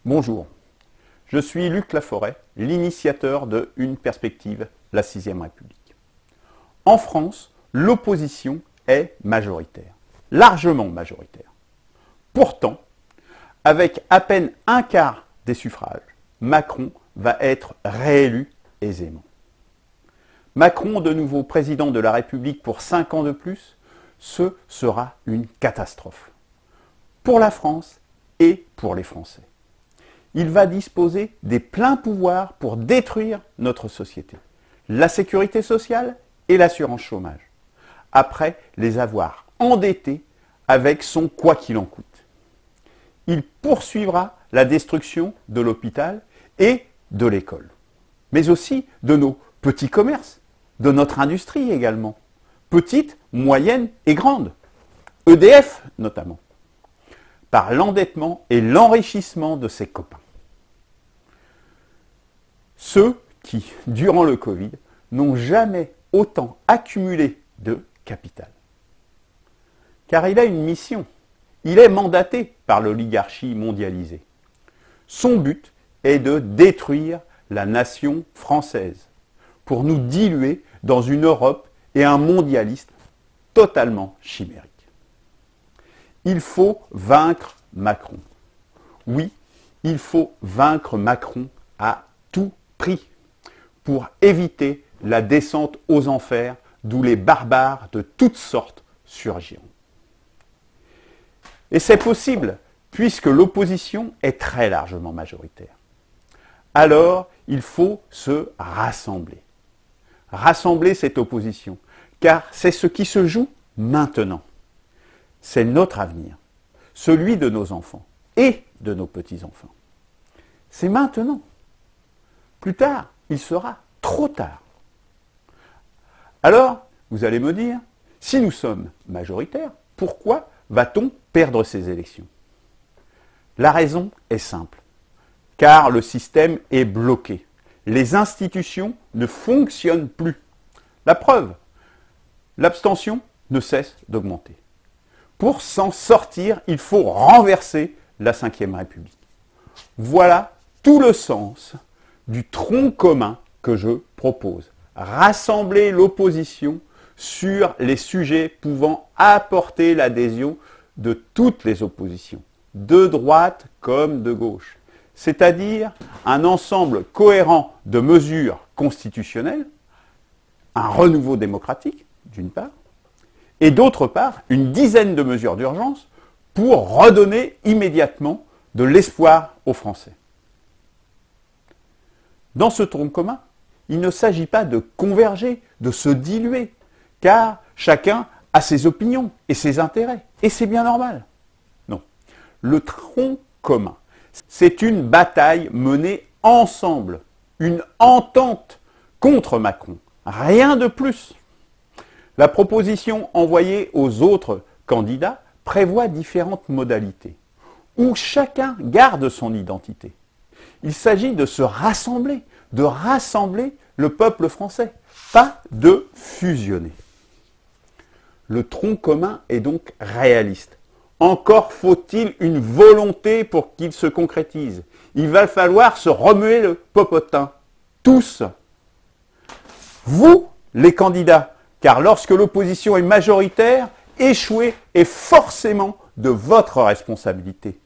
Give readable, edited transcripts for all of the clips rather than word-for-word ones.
Bonjour, je suis Luc Laforêt, l'initiateur de Une perspective, la 6ème République. En France, l'opposition est majoritaire, largement majoritaire. Pourtant, avec à peine un quart des suffrages, Macron va être réélu aisément. Macron, de nouveau président de la République pour 5 ans de plus, ce sera une catastrophe. Pour la France et pour les Français. Il va disposer des pleins pouvoirs pour détruire notre société, la sécurité sociale et l'assurance chômage, après les avoir endettés avec son quoi qu'il en coûte. Il poursuivra la destruction de l'hôpital et de l'école, mais aussi de nos petits commerces, de notre industrie également, petites, moyennes et grandes, EDF notamment, par l'endettement et l'enrichissement de ses copains. Ceux qui, durant le Covid, n'ont jamais autant accumulé de capital. Car il a une mission. Il est mandaté par l'oligarchie mondialisée. Son but est de détruire la nation française pour nous diluer dans une Europe et un mondialisme totalement chimérique. Il faut vaincre Macron. Oui, il faut vaincre Macron à tout prix pour éviter la descente aux enfers d'où les barbares de toutes sortes surgiront. Et c'est possible puisque l'opposition est très largement majoritaire. Alors, il faut se rassembler. Rassembler cette opposition, car c'est ce qui se joue maintenant. C'est notre avenir, celui de nos enfants et de nos petits-enfants. C'est maintenant. Plus tard, il sera trop tard. Alors, vous allez me dire, si nous sommes majoritaires, pourquoi va-t-on perdre ces élections? La raison est simple, car le système est bloqué. Les institutions ne fonctionnent plus. La preuve, l'abstention ne cesse d'augmenter. Pour s'en sortir, il faut renverser la 5ème République. Voilà tout le sens du tronc commun que je propose. Rassembler l'opposition sur les sujets pouvant apporter l'adhésion de toutes les oppositions, de droite comme de gauche. C'est-à-dire un ensemble cohérent de mesures constitutionnelles, un renouveau démocratique, d'une part, et d'autre part, une dizaine de mesures d'urgence pour redonner immédiatement de l'espoir aux Français. Dans ce tronc commun, il ne s'agit pas de converger, de se diluer, car chacun a ses opinions et ses intérêts, et c'est bien normal. Non. Le tronc commun, c'est une bataille menée ensemble, une entente contre Macron, rien de plus. La proposition envoyée aux autres candidats prévoit différentes modalités, où chacun garde son identité. Il s'agit de se rassembler, de rassembler le peuple français, pas de fusionner. Le tronc commun est donc réaliste. Encore faut-il une volonté pour qu'il se concrétise. Il va falloir se remuer le popotin. Tous. Vous, les candidats, car lorsque l'opposition est majoritaire, échouer est forcément de votre responsabilité.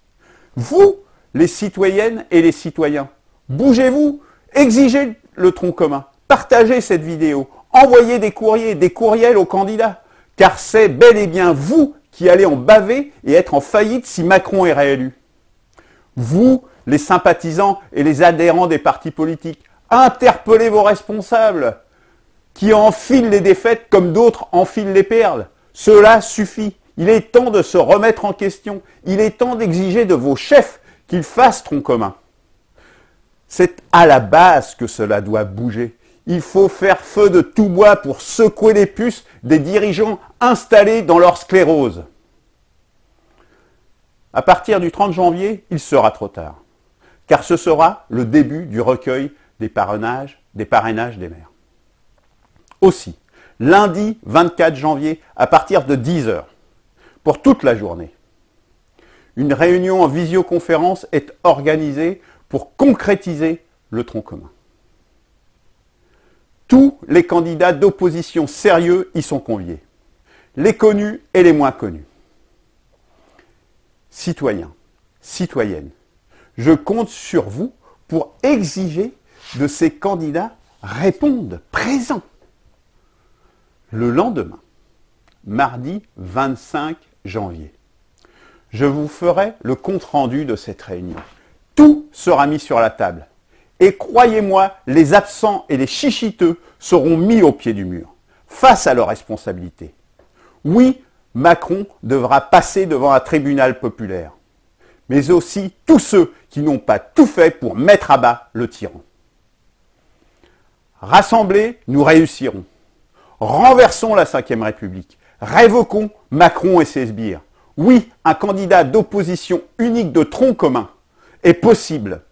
Vous, les citoyennes et les citoyens, bougez-vous, exigez le tronc commun, partagez cette vidéo, envoyez des courriers, des courriels aux candidats, car c'est bel et bien vous qui allez en baver et être en faillite si Macron est réélu. Vous, les sympathisants et les adhérents des partis politiques, interpellez vos responsables qui enfilent les défaites comme d'autres enfilent les perles. Cela suffit. Il est temps de se remettre en question. Il est temps d'exiger de vos chefs qu'ils fassent tronc commun. C'est à la base que cela doit bouger. Il faut faire feu de tout bois pour secouer les puces des dirigeants installés dans leur sclérose. À partir du 30 janvier, il sera trop tard, car ce sera le début du recueil des parrainages des maires. Aussi, lundi 24 janvier, à partir de 10h, pour toute la journée, une réunion en visioconférence est organisée pour concrétiser le tronc commun. Tous les candidats d'opposition sérieux y sont conviés, les connus et les moins connus. Citoyens, citoyennes, je compte sur vous pour exiger de ces candidats répondent présents. Le lendemain, mardi 25 janvier, je vous ferai le compte-rendu de cette réunion. Tout sera mis sur la table. Et croyez-moi, les absents et les chichiteux seront mis au pied du mur, face à leurs responsabilités. Oui, Macron devra passer devant un tribunal populaire, mais aussi tous ceux qui n'ont pas tout fait pour mettre à bas le tyran. Rassemblés, nous réussirons. Renversons la Ve République. Révoquons Macron et ses sbires. Oui, un candidat d'opposition unique de tronc commun est possible.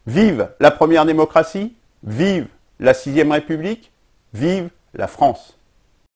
Vive la première démocratie, vive la 6e République, vive la France.